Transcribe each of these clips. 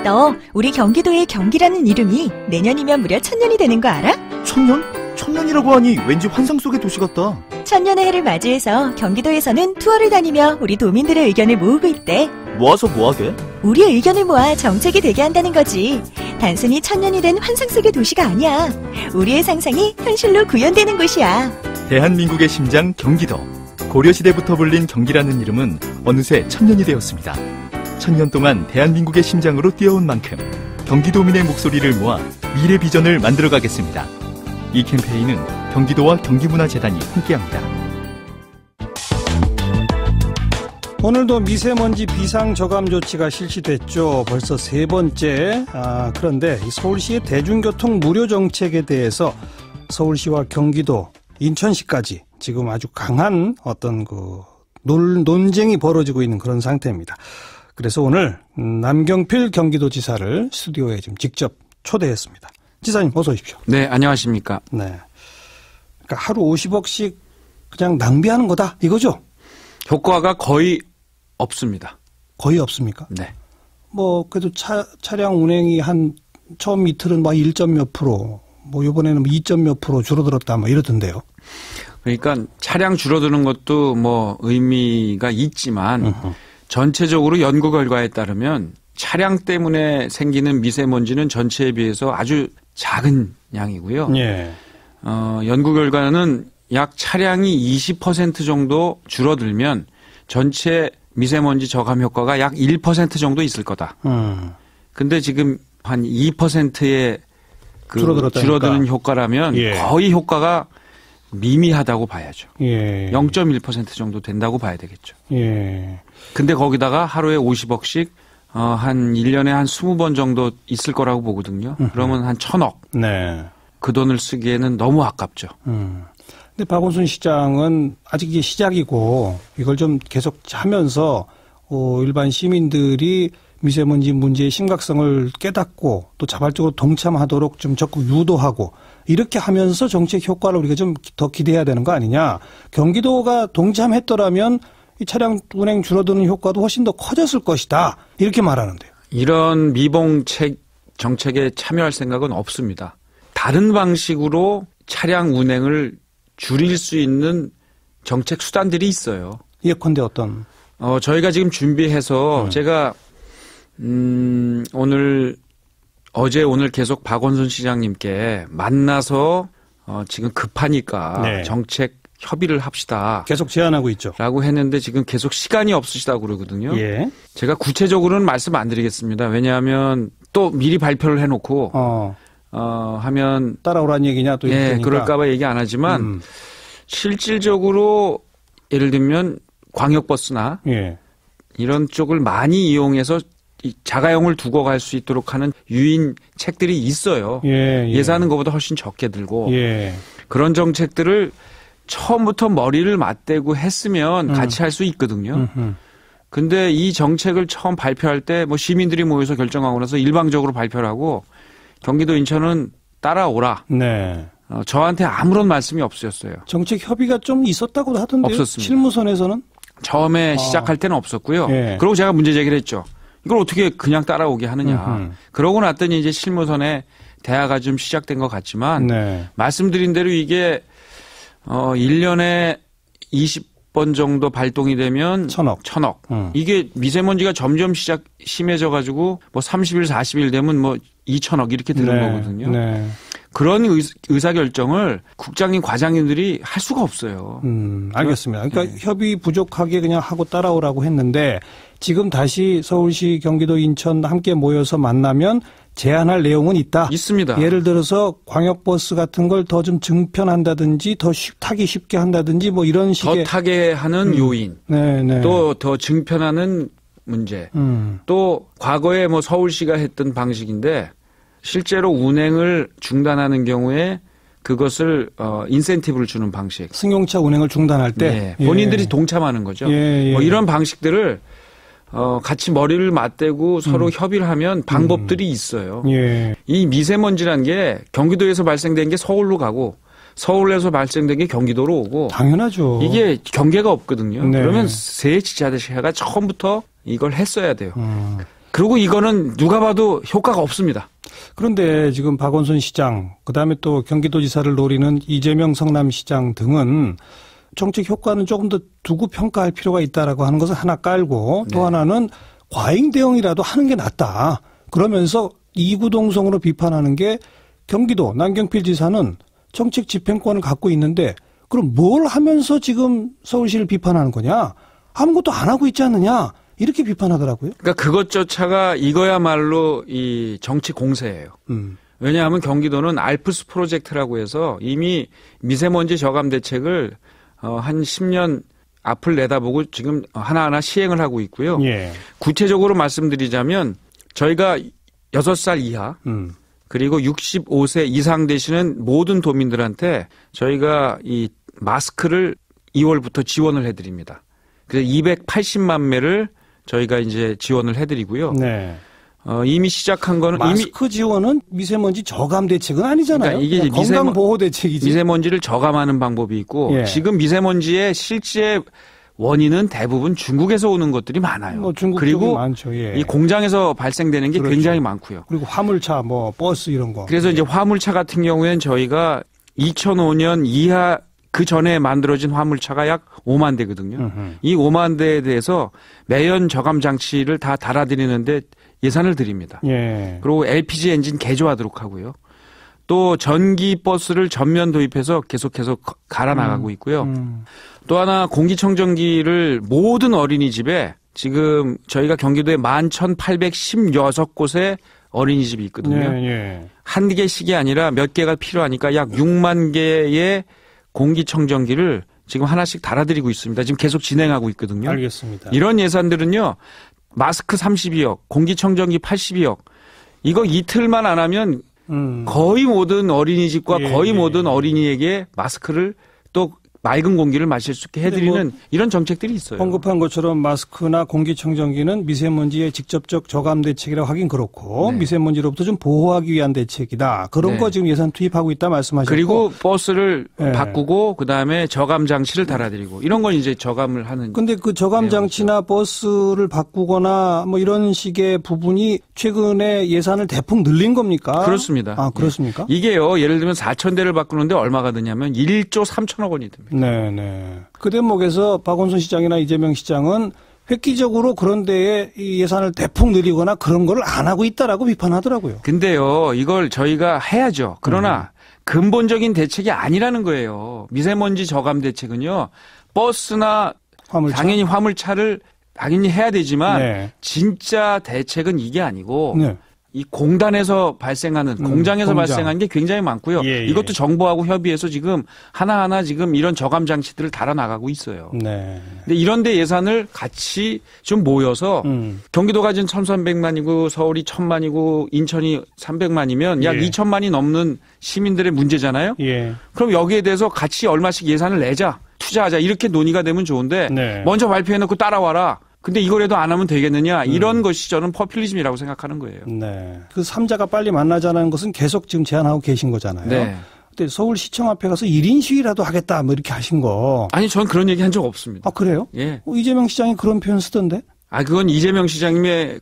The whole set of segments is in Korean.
너 우리 경기도의 경기라는 이름이 내년이면 무려 1000년이 되는 거 알아? 1000년? 1000년이라고 하니 왠지 환상 속의 도시 같다. 1000년의 해를 맞이해서 경기도에서는 투어를 다니며 우리 도민들의 의견을 모으고 있대. 모아서 뭐하게? 우리의 의견을 모아 정책이 되게 한다는 거지. 단순히 1000년이 된 환상 속의 도시가 아니야. 우리의 상상이 현실로 구현되는 곳이야. 대한민국의 심장 경기도. 고려시대부터 불린 경기라는 이름은 어느새 1000년이 되었습니다. 1000년 동안 대한민국의 심장으로 뛰어온 만큼 경기도민의 목소리를 모아 미래 비전을 만들어가겠습니다. 이 캠페인은 경기도와 경기문화재단이 함께합니다. 오늘도 미세먼지 비상저감 조치가 실시됐죠. 벌써 세 번째. 그런데 서울시의 대중교통 무료 정책에 대해서 서울시와 경기도, 인천시까지 지금 아주 강한 어떤 논쟁이 벌어지고 있는 그런 상태입니다. 그래서 오늘 남경필 경기도지사를 스튜디오에 지금 직접 초대했습니다. 지사님 어서 오십시오. 네, 안녕하십니까. 네. 그러니까 하루 50억씩 그냥 낭비하는 거다 이거죠? 효과가 거의 없습니다. 거의 없습니까? 네. 뭐 그래도 차량 운행이 한 처음 이틀은 막 1점 몇 프로, 뭐 이번에는 2점 몇 프로 줄어들었다 뭐 이러던데요. 그러니까 차량 줄어드는 것도 뭐 의미가 있지만 전체적으로 연구 결과에 따르면 차량 때문에 생기는 미세먼지는 전체에 비해서 아주 작은 양이고요. 예. 연구 결과는 약 차량이 20% 정도 줄어들면 전체 미세먼지 저감 효과가 약 1% 정도 있을 거다. 근데 지금 한 2%의 줄어드는 효과라면 예. 거의 효과가 미미하다고 봐야죠. 예. 0.1% 정도 된다고 봐야 되겠죠. 예. 근데 거기다가 하루에 50억씩 한 1년에 한 20번 정도 있을 거라고 보거든요. 그러면 한 1000억. 네. 그 돈을 쓰기에는 너무 아깝죠. 근데 박원순 시장은 아직 이게 시작이고 이걸 좀 계속 하면서 일반 시민들이 미세먼지 문제의 심각성을 깨닫고 또 자발적으로 동참하도록 좀 적극 유도하고 이렇게 하면서 정책 효과를 우리가 좀 더 기대해야 되는 거 아니냐. 경기도가 동참했더라면 이 차량 운행 줄어드는 효과도 훨씬 더 커졌을 것이다. 이렇게 말하는데요. 이런 미봉책 정책에 참여할 생각은 없습니다. 다른 방식으로 차량 운행을 줄일 수 있는 정책 수단들이 있어요. 예컨대 어떤? 저희가 지금 준비해서 제가 오늘 계속 박원순 시장님께 만나서 지금 급하니까 네. 정책 협의를 합시다. 계속 제안하고 있죠. 라고 했는데 지금 계속 시간이 없으시다고 그러거든요. 예. 제가 구체적으로는 말씀 안 드리겠습니다. 왜냐하면 또 미리 발표를 해놓고 하면 따라오라는 얘기냐 또 이렇게 되니까. 그럴까 봐 얘기 안 하지만 실질적으로 예를 들면 광역버스나 예. 이런 쪽을 많이 이용해서 자가용을 두고 갈 수 있도록 하는 유인 책들이 있어요. 예산은 그보다 훨씬 적게 들고 그런 정책들을 처음부터 머리를 맞대고 했으면 같이 할 수 있거든요. 근데 이 정책을 처음 발표할 때 뭐 시민들이 모여서 결정하고 나서 일방적으로 발표를 하고 경기도 인천은 따라오라. 네. 저한테 아무런 말씀이 없으셨어요. 정책 협의가 좀 있었다고도 하던데요. 없었습니다. 실무선에서는? 처음에 시작할 때는 없었고요. 예. 그리고 제가 문제 제기를 했죠. 이걸 어떻게 그냥 따라오게 하느냐. 그러고 났더니 이제 실무선에 대화가 좀 시작된 것 같지만 네. 말씀드린 대로 이게 1년에 20번 정도 발동이 되면 1000억. 이게 미세먼지가 점점 심해져 가지고 뭐 30일, 40일 되면 뭐 2000억 이렇게 되는 거거든요. 네. 그런 의사결정을 국장님, 과장님들이 할 수가 없어요. 알겠습니다. 그러니까 협의 부족하게 그냥 하고 따라오라고 했는데 지금 다시 서울시, 경기도, 인천 함께 모여서 만나면 제안할 내용은 있다. 있습니다. 예를 들어서 광역버스 같은 걸 더 좀 증편한다든지 더 타기 쉽게 한다든지 뭐 이런 식의. 더 타게 하는 요인. 네네. 또 더 증편하는 문제. 또 과거에 뭐 서울시가 했던 방식인데 실제로 운행을 중단하는 경우에 그것을 인센티브를 주는 방식. 승용차 운행을 중단할 때. 네. 본인들이 동참하는 거죠. 뭐 이런 방식들을 같이 머리를 맞대고 서로 협의를 하면 방법들이 있어요. 이 미세먼지라는 게 경기도에서 발생된 게 서울로 가고 서울에서 발생된 게 경기도로 오고. 당연하죠. 이게 경계가 없거든요. 네. 그러면 세 지자체가 처음부터 이걸 했어야 돼요. 그리고 이거는 누가 봐도 효과가 없습니다. 그런데 지금 박원순 시장, 그다음에 또 경기도지사를 노리는 이재명 성남시장 등은 정책 효과는 조금 더 두고 평가할 필요가 있다라고 하는 것을 하나 깔고 또 하나는 과잉 대응이라도 하는 게 낫다. 그러면서 이구동성으로 비판하는 게 경기도 남경필 지사는 정책 집행권을 갖고 있는데 그럼 뭘 하면서 지금 서울시를 비판하는 거냐? 아무것도 안 하고 있지 않느냐? 이렇게 비판하더라고요. 그러니까 그것조차가 이거야말로 이 정치 공세예요. 왜냐하면 경기도는 알프스 프로젝트라고 해서 이미 미세먼지 저감 대책을 한 10년 앞을 내다보고 지금 하나하나 시행을 하고 있고요. 예. 구체적으로 말씀드리자면 저희가 6살 이하 그리고 65세 이상 되시는 모든 도민들한테 저희가 이 마스크를 2월부터 지원을 해드립니다. 그래서 280만 매를 저희가 이제 지원을 해드리고요. 네. 이미 시작한 거는 마스크 지원은 미세먼지 저감 대책은 아니잖아요. 그러니까 이게 건강 보호 대책이지. 미세먼지를 저감하는 방법이 있고 예. 지금 미세먼지의 실제 원인은 대부분 중국에서 오는 것들이 많아요. 뭐 중국 그리고 많죠. 예. 이 공장에서 발생되는 게 그렇죠. 굉장히 많고요. 그리고 화물차, 뭐 버스 이런 거. 그래서 이제 화물차 같은 경우에는 저희가 2005년 이하 그 전에 만들어진 화물차가 약 5만 대거든요. 이 5만 대에 대해서 매연 저감 장치를 다 달아드리는데 예산을 드립니다. 예. 그리고 LPG 엔진 개조하도록 하고요. 또 전기 버스를 전면 도입해서 계속해서 갈아 나가고 있고요. 또 하나 공기청정기를 모든 어린이집에 지금 저희가 경기도에 11,816곳에 어린이집이 있거든요. 예, 예. 한 개씩이 아니라 몇 개가 필요하니까 약 6만 개의 공기청정기를 지금 하나씩 달아드리고 있습니다. 지금 계속 진행하고 있거든요. 알겠습니다. 이런 예산들은요. 마스크 32억, 공기청정기 82억. 이거 이틀만 안 하면 거의 모든 어린이집과 거의 모든 어린이에게 마스크를 또 맑은 공기를 마실 수 있게 해드리는 이런 정책들이 있어요. 언급한 것처럼 마스크나 공기청정기는 미세먼지의 직접적 저감 대책이라고 하긴 그렇고 네. 미세먼지로부터 좀 보호하기 위한 대책이다. 그런 네. 거 지금 예산 투입하고 있다 말씀하셨고. 그리고 버스를 네. 바꾸고 그다음에 저감 장치를 달아드리고 이런 건 이제 저감을 하는. 근데 그 저감 장치나 버스를 바꾸거나 뭐 이런 식의 부분이 최근에 예산을 대폭 늘린 겁니까? 그렇습니다. 아, 그렇습니까? 이게요. 예를 들면 4,000대를 바꾸는데 얼마가 드냐면 1조 3천억 원이 듭니다. 네네. 그 대목에서 박원순 시장이나 이재명 시장은 획기적으로 그런 데에 이 예산을 대폭 늘리거나 그런 걸 안 하고 있다라고 비판하더라고요. 근데요. 이걸 저희가 해야죠. 그러나 근본적인 대책이 아니라는 거예요. 미세먼지 저감 대책은요. 버스나 화물차? 당연히 화물차를 당연히 해야 되지만 네. 진짜 대책은 이게 아니고 네. 이 공단에서 발생하는 공장에서 발생하는 게 굉장히 많고요. 예, 예. 이것도 정부하고 협의해서 지금 하나하나 지금 이런 저감 장치들을 달아 나가고 있어요. 네. 근데 이런 데 예산을 같이 좀 모여서 경기도가 지금 1,300만이고 서울이 1,000만이고 인천이 300만이면 약 예. 2,000만이 넘는 시민들의 문제잖아요. 예. 그럼 여기에 대해서 같이 얼마씩 예산을 내자, 투자하자 이렇게 논의가 되면 좋은데 네. 먼저 발표해놓고 따라와라. 근데 이거라도 안 하면 되겠느냐. 이런 것이 저는 포퓰리즘이라고 생각하는 거예요. 네. 그 3자가 빨리 만나자는 것은 계속 지금 제안하고 계신 거잖아요. 네. 근데 서울시청 앞에 가서 1인 시위라도 하겠다 뭐 이렇게 하신 거. 아니, 전 그런 얘기 한 적 없습니다. 아, 그래요? 예. 이재명 시장이 그런 표현 쓰던데? 그건 이재명 시장님의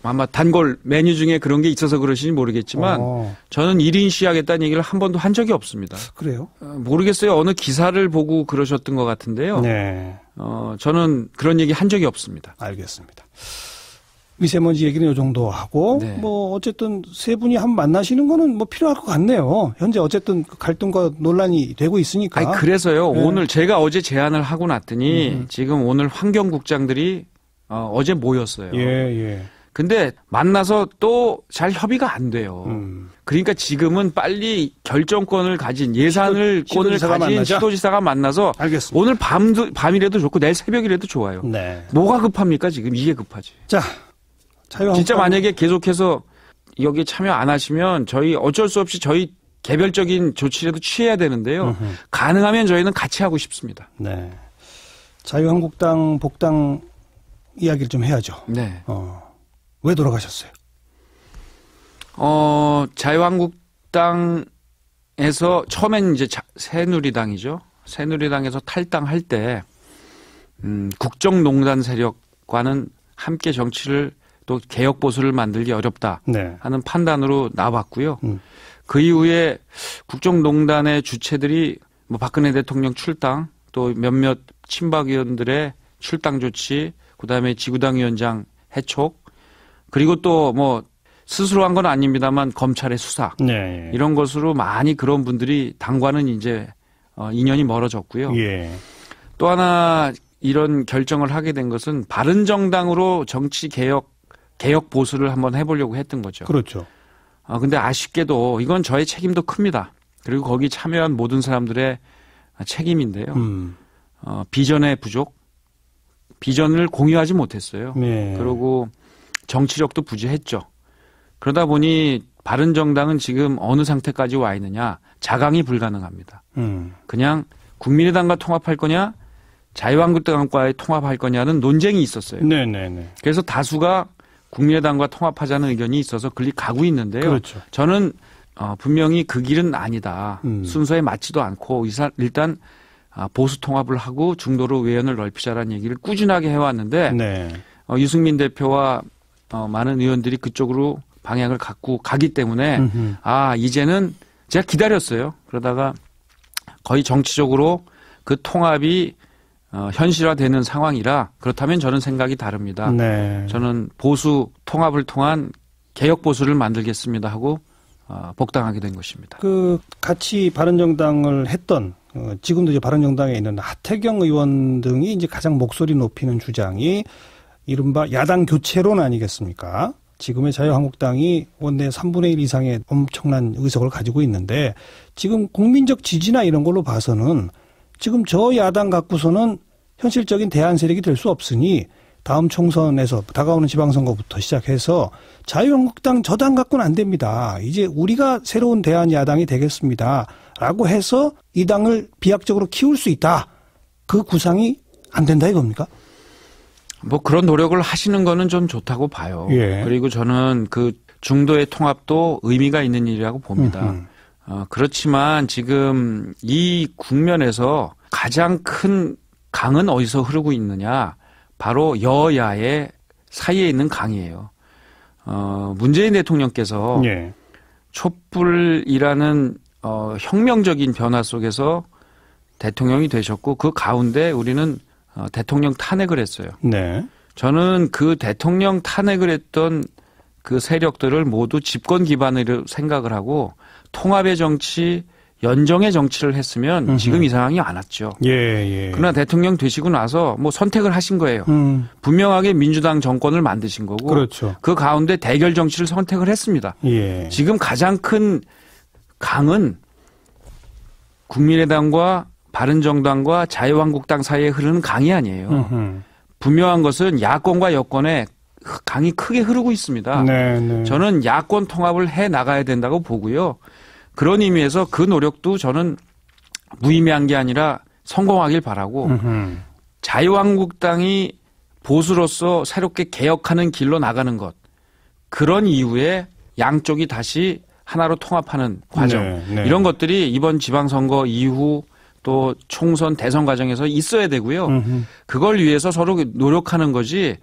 아마 단골 메뉴 중에 그런 게 있어서 그러시는지 모르겠지만 저는 1인 시위하겠다는 얘기를 한 번도 한 적이 없습니다. 그래요? 모르겠어요. 어느 기사를 보고 그러셨던 것 같은데요. 네. 저는 그런 얘기 한 적이 없습니다. 알겠습니다. 미세먼지 얘기는 이 정도 하고 네. 뭐 어쨌든 세 분이 한번 만나시는 거는 뭐 필요할 것 같네요. 현재 어쨌든 갈등과 논란이 되고 있으니까. 그래서요. 네. 오늘 제가 어제 제안을 하고 났더니 지금 오늘 환경국장들이 어제 모였어요. 예, 예. 근데 만나서 또 잘 협의가 안 돼요. 그러니까 지금은 빨리 결정권을 가진 예산권을 가진 시도지사가 만나서 알겠습니다. 오늘 밤이라도 좋고 내일 새벽이라도 좋아요. 네. 뭐가 급합니까? 지금 이게 급하지. 자, 자유한국당 진짜 만약에 계속해서 여기에 참여 안 하시면 저희 어쩔 수 없이 저희 개별적인 조치라도 취해야 되는데요. 가능하면 저희는 같이 하고 싶습니다. 네. 자유한국당 복당 이야기를 좀 해야죠. 네. 왜 돌아가셨어요? 자유한국당에서 처음엔 이제 새누리당이죠. 새누리당에서 탈당할 때 국정농단 세력과는 함께 정치를 또 개혁 보수를 만들기 어렵다 하는 판단으로 나왔고요. 그 이후에 국정농단의 주체들이 뭐 박근혜 대통령 출당 또 몇몇 친박 의원들의 출당 조치 그다음에 지구당 위원장 해촉 그리고 또 뭐 스스로 한 건 아닙니다만 검찰의 수사 이런 것으로 많이 그런 분들이 당과는 이제 인연이 멀어졌고요. 또 하나 이런 결정을 하게 된 것은 바른정당으로 정치 개혁 보수를 한번 해보려고 했던 거죠. 그렇죠. 근데 아쉽게도 이건 저의 책임도 큽니다. 그리고 거기 참여한 모든 사람들의 책임인데요. 비전의 부족, 비전을 공유하지 못했어요. 그리고 정치력도 부재했죠. 그러다 보니 바른정당은 지금 어느 상태까지 와 있느냐. 자강이 불가능합니다. 그냥 국민의당과 통합할 거냐 자유한국당과의 통합할 거냐는 논쟁이 있었어요. 그래서 다수가 국민의당과 통합하자는 의견이 있어서 그리 가고 있는데요. 그렇죠. 저는 분명히 그 길은 아니다. 순서에 맞지도 않고 일단 보수 통합을 하고 중도로 외연을 넓히자라는 얘기를 꾸준하게 해왔는데 유승민 대표와 많은 의원들이 그쪽으로 방향을 갖고 가기 때문에 이제는 제가 기다렸어요. 그러다가 거의 정치적으로 그 통합이 현실화되는 상황이라 그렇다면 저는 생각이 다릅니다. 저는 보수 통합을 통한 개혁 보수를 만들겠습니다 하고 복당하게 된 것입니다. 그 같이 바른정당을 했던 지금도 이제 바른정당에 있는 하태경 의원 등이 이제 가장 목소리 높이는 주장이 이른바 야당 교체론 아니겠습니까? 지금의 자유한국당이 원내 3분의 1 이상의 엄청난 의석을 가지고 있는데 지금 국민적 지지나 이런 걸로 봐서는 지금 저 야당 갖고서는 현실적인 대안 세력이 될 수 없으니 다음 총선에서 다가오는 지방선거부터 시작해서 자유한국당 저 당 갖고는 안 됩니다. 이제 우리가 새로운 대안 야당이 되겠습니다. 라고 해서 이 당을 비약적으로 키울 수 있다. 그 구상이 안 된다 이겁니까? 뭐 그런 노력을 하시는 거는 좀 좋다고 봐요. 그리고 저는 그 중도의 통합도 의미가 있는 일이라고 봅니다. 그렇지만 지금 이 국면에서 가장 큰 강은 어디서 흐르고 있느냐. 바로 여야의 사이에 있는 강이에요. 문재인 대통령께서 촛불이라는 혁명적인 변화 속에서 대통령이 되셨고 그 가운데 우리는 대통령 탄핵을 했어요. 저는 그 대통령 탄핵을 했던 그 세력들을 모두 집권 기반으로 생각을 하고 통합의 정치, 연정의 정치를 했으면 지금 이 상황이 안 왔죠. 그러나 대통령 되시고 나서 뭐 선택을 하신 거예요. 분명하게 민주당 정권을 만드신 거고 그 가운데 대결 정치를 선택을 했습니다. 지금 가장 큰 강은 국민의당과 바른정당과 자유한국당 사이에 흐르는 강이 아니에요. 분명한 것은 야권과 여권의 강이 크게 흐르고 있습니다. 저는 야권 통합을 해 나가야 된다고 보고요. 그런 의미에서 그 노력도 저는 무의미한 게 아니라 성공하길 바라고 자유한국당이 보수로서 새롭게 개혁하는 길로 나가는 것 그런 이후에 양쪽이 다시 하나로 통합하는 과정 이런 것들이 이번 지방선거 이후 또 총선 대선 과정에서 있어야 되고요. 그걸 위해서 서로 노력하는 거지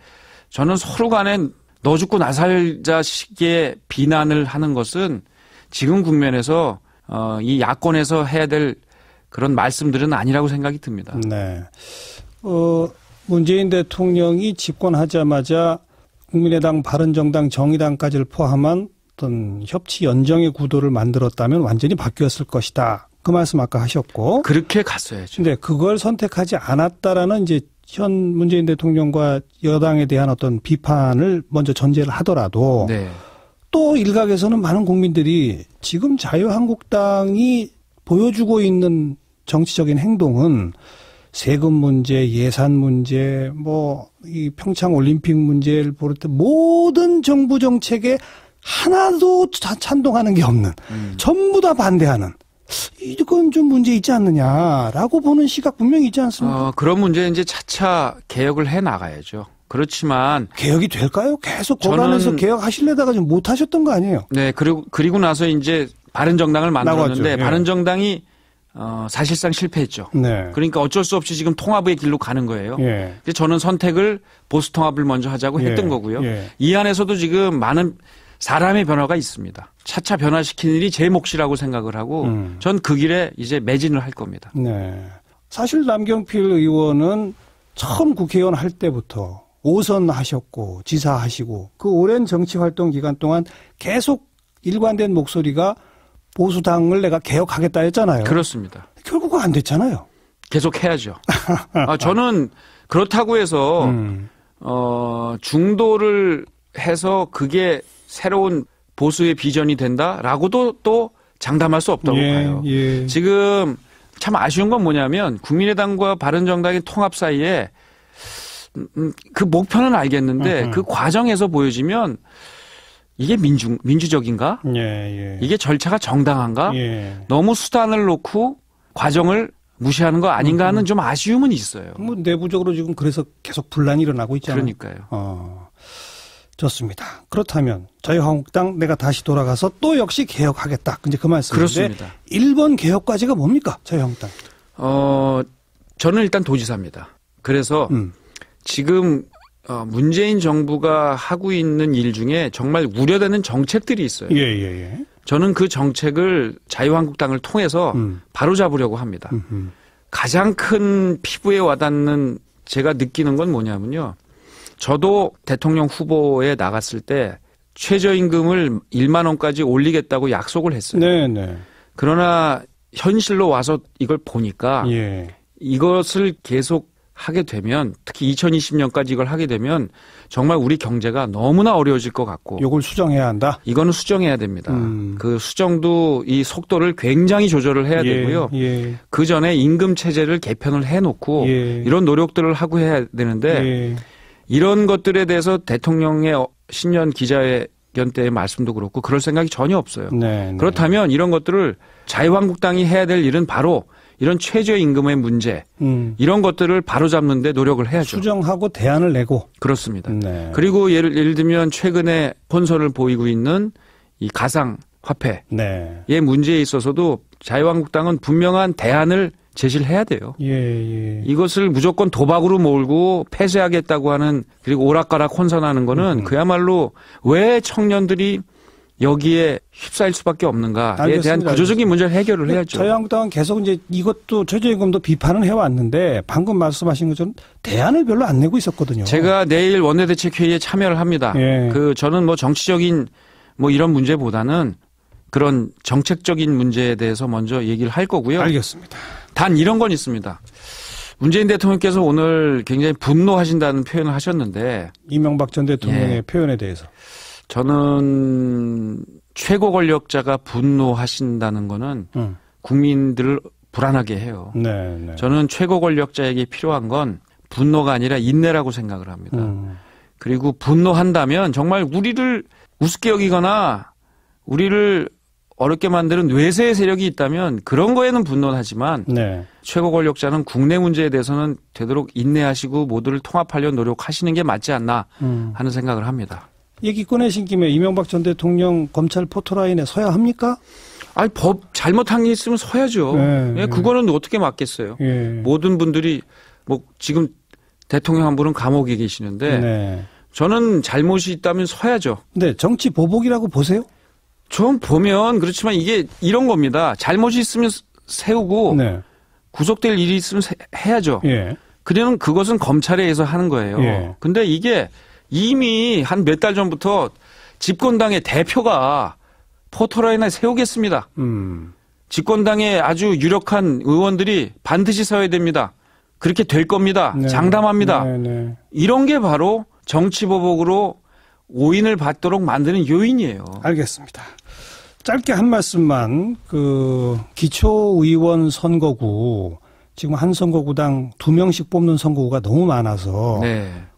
저는 서로 간에 너 죽고 나 살자식의 비난을 하는 것은 지금 국면에서 이 야권에서 해야 될 그런 말씀들은 아니라고 생각이 듭니다. 문재인 대통령이 집권하자마자 국민의당, 바른정당, 정의당까지를 포함한 어떤 협치 연정의 구도를 만들었다면 완전히 바뀌었을 것이다. 그 말씀 아까 하셨고. 그렇게 갔어야죠. 근데 그걸 선택하지 않았다라는 이제 현 문재인 대통령과 여당에 대한 어떤 비판을 먼저 전제를 하더라도 또 일각에서는 많은 국민들이 지금 자유한국당이 보여주고 있는 정치적인 행동은 세금 문제, 예산 문제, 뭐 이 평창 올림픽 문제를 볼 때 모든 정부 정책에 하나도 찬동하는 게 없는 전부 다 반대하는 이건 좀 문제 있지 않느냐라고 보는 시각 분명히 있지 않습니까? 그런 문제는 이제 차차 개혁을 해 나가야죠. 그렇지만 개혁이 될까요? 계속 거간에서 개혁하시려다가 좀 못 하셨던 거 아니에요? 네, 그리고 나서 이제 바른정당을 만들었는데 바른정당이 사실상 실패했죠. 네. 그러니까 어쩔 수 없이 지금 통합의 길로 가는 거예요. 예. 그래서 저는 선택을 보수 통합을 먼저 하자고 했던 거고요. 예. 이 안에서도 지금 많은 사람의 변화가 있습니다. 차차 변화시키는 일이 제 몫이라고 생각을 하고 전 그 길에 이제 매진을 할 겁니다. 네. 사실 남경필 의원은 처음 국회의원 할 때부터 5선 하셨고 지사하시고 그 오랜 정치 활동 기간 동안 계속 일관된 목소리가 보수당을 내가 개혁하겠다 했잖아요. 그렇습니다. 결국은 안 됐잖아요. 계속 해야죠. 저는 그렇다고 해서 중도를 해서 그게 새로운 보수의 비전이 된다라고도 또 장담할 수 없다고 봐요. 예. 지금 참 아쉬운 건 뭐냐면 국민의당과 바른정당의 통합 사이에 그 목표는 알겠는데 그 과정에서 보여지면 이게 민주적인가? 예. 이게 절차가 정당한가? 예. 너무 수단을 놓고 과정을 무시하는 거 아닌가 하는 좀 아쉬움은 있어요. 뭐 내부적으로 지금 그래서 계속 분란이 일어나고 있잖아요. 그러니까요. 좋습니다. 그렇다면 자유한국당 내가 다시 돌아가서 또 역시 개혁하겠다. 이제 그 말씀인데 그렇습니다. 1번 개혁까지가 뭡니까? 자유한국당. 저는 일단 도지사입니다. 그래서 지금 문재인 정부가 하고 있는 일 중에 정말 우려되는 정책들이 있어요. 예. 저는 그 정책을 자유한국당을 통해서 바로잡으려고 합니다. 가장 큰 피부에 와닿는 제가 느끼는 건 뭐냐면요. 저도 대통령 후보에 나갔을 때 최저임금을 1만 원까지 올리겠다고 약속을 했어요. 네. 그러나 현실로 와서 이걸 보니까 이것을 계속 하게 되면 특히 2020년까지 이걸 하게 되면 정말 우리 경제가 너무나 어려워질 것 같고 이걸 수정해야 한다. 이거는 수정해야 됩니다. 그 수정도 이 속도를 굉장히 조절을 해야 되고요. 그 전에 임금 체제를 개편을 해놓고 이런 노력들을 하고 해야 되는데 이런 것들에 대해서 대통령의 신년 기자회견 때의 말씀도 그렇고 그럴 생각이 전혀 없어요. 그렇다면 이런 것들을 자유한국당이 해야 될 일은 바로 이런 최저임금의 문제 이런 것들을 바로잡는 데 노력을 해야죠. 수정하고 대안을 내고. 그렇습니다. 그리고 예를 들면 최근에 혼선을 보이고 있는 이 가상화폐의 문제에 있어서도 자유한국당은 분명한 대안을 제시를 해야 돼요. 이것을 무조건 도박으로 몰고 폐쇄하겠다고 하는 그리고 오락가락 혼선하는 거는 그야말로 왜 청년들이 여기에 휩싸일 수밖에 없는가에 대한 구조적인 문제를 해결을 해야죠. 자유한국당은 계속 이제 이것도 최저임금도 비판은 해왔는데 방금 말씀하신 것처럼 대안을 별로 안 내고 있었거든요. 제가 내일 원내대책회의에 참여를 합니다. 저는 뭐 정치적인 뭐 이런 문제보다는 그런 정책적인 문제에 대해서 먼저 얘기를 할 거고요. 알겠습니다. 단 이런 건 있습니다. 문재인 대통령께서 오늘 굉장히 분노하신다는 표현을 하셨는데 이명박 전 대통령의 표현에 대해서 저는 최고 권력자가 분노하신다는 거는 국민들을 불안하게 해요. 저는 최고 권력자에게 필요한 건 분노가 아니라 인내라고 생각을 합니다. 그리고 분노한다면 정말 우리를 우습게 여기거나 우리를 어렵게 만드는 외세의 세력이 있다면 그런 거에는 분노는 하지만 최고 권력자는 국내 문제에 대해서는 되도록 인내하시고 모두를 통합하려는 노력하시는 게 맞지 않나 하는 생각을 합니다. 얘기 꺼내신 김에 이명박 전 대통령 검찰 포토라인에 서야 합니까? 아니 법 잘못한 게 있으면 서야죠. 그거는 어떻게 막겠어요. 모든 분들이 뭐 지금 대통령 한 분은 감옥에 계시는데 저는 잘못이 있다면 서야죠. 네, 정치 보복이라고 보세요? 좀 보면 그렇지만 이게 이런 겁니다. 잘못이 있으면 세우고 구속될 일이 있으면 해야죠. 그러면 그것은 검찰에 의해서 하는 거예요. 근데 이게 이미 한 몇 달 전부터 집권당의 대표가 포토라인에 세우겠습니다. 집권당의 아주 유력한 의원들이 반드시 서야 됩니다. 그렇게 될 겁니다. 장담합니다. 이런 게 바로 정치보복으로 오인을 받도록 만드는 요인이에요. 알겠습니다. 짧게 한 말씀만 기초의원 선거구 지금 한 선거구당 2명씩 뽑는 선거구가 너무 많아서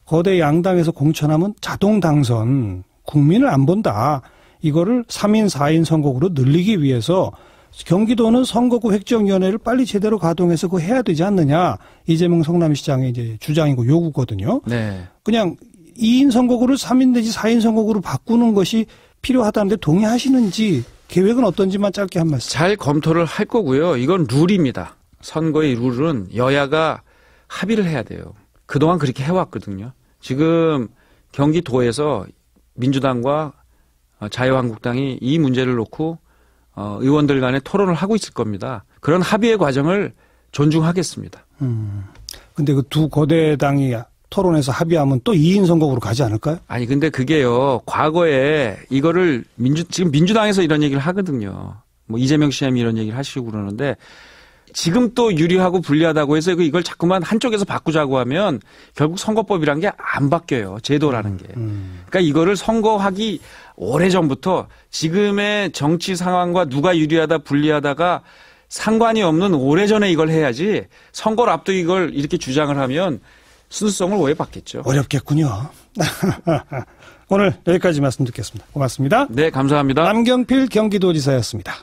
거대 양당에서 공천하면 자동 당선 국민을 안 본다. 이거를 3인 4인 선거구로 늘리기 위해서 경기도는 선거구 획정위원회를 빨리 제대로 가동해서 그거 해야 되지 않느냐. 이재명 성남시장의 이제 주장이고 요구거든요. 그냥 2인 선거구를 3인 내지 4인 선거구로 바꾸는 것이 필요하다는데 동의하시는지 계획은 어떤지만 짧게 한 말씀. 잘 검토를 할 거고요. 이건 룰입니다. 선거의 룰은 여야가 합의를 해야 돼요. 그동안 그렇게 해왔거든요. 지금 경기도에서 민주당과 자유한국당이 이 문제를 놓고 의원들 간에 토론을 하고 있을 겁니다. 그런 합의의 과정을 존중하겠습니다. 근데 그 두 거대 당이 토론에서 합의하면 또 2인 선거구로 가지 않을까요? 아니 근데 그게요. 과거에 이거를 지금 민주당에서 이런 얘기를 하거든요. 뭐 이재명 씨엠이 이런 얘기를 하시고 그러는데 지금 또 유리하고 불리하다고 해서 이걸 자꾸만 한쪽에서 바꾸자고 하면 결국 선거법이란 게 안 바뀌어요. 제도라는 게. 그러니까 이거를 선거하기 오래전부터 지금의 정치 상황과 누가 유리하다 불리하다가 상관이 없는 오래전에 이걸 해야지 선거를 앞두고 이걸 이렇게 주장을 하면 순수성을 오해받겠죠. 어렵겠군요. 오늘 여기까지 말씀 듣겠습니다. 고맙습니다. 네, 감사합니다. 남경필 경기도지사였습니다.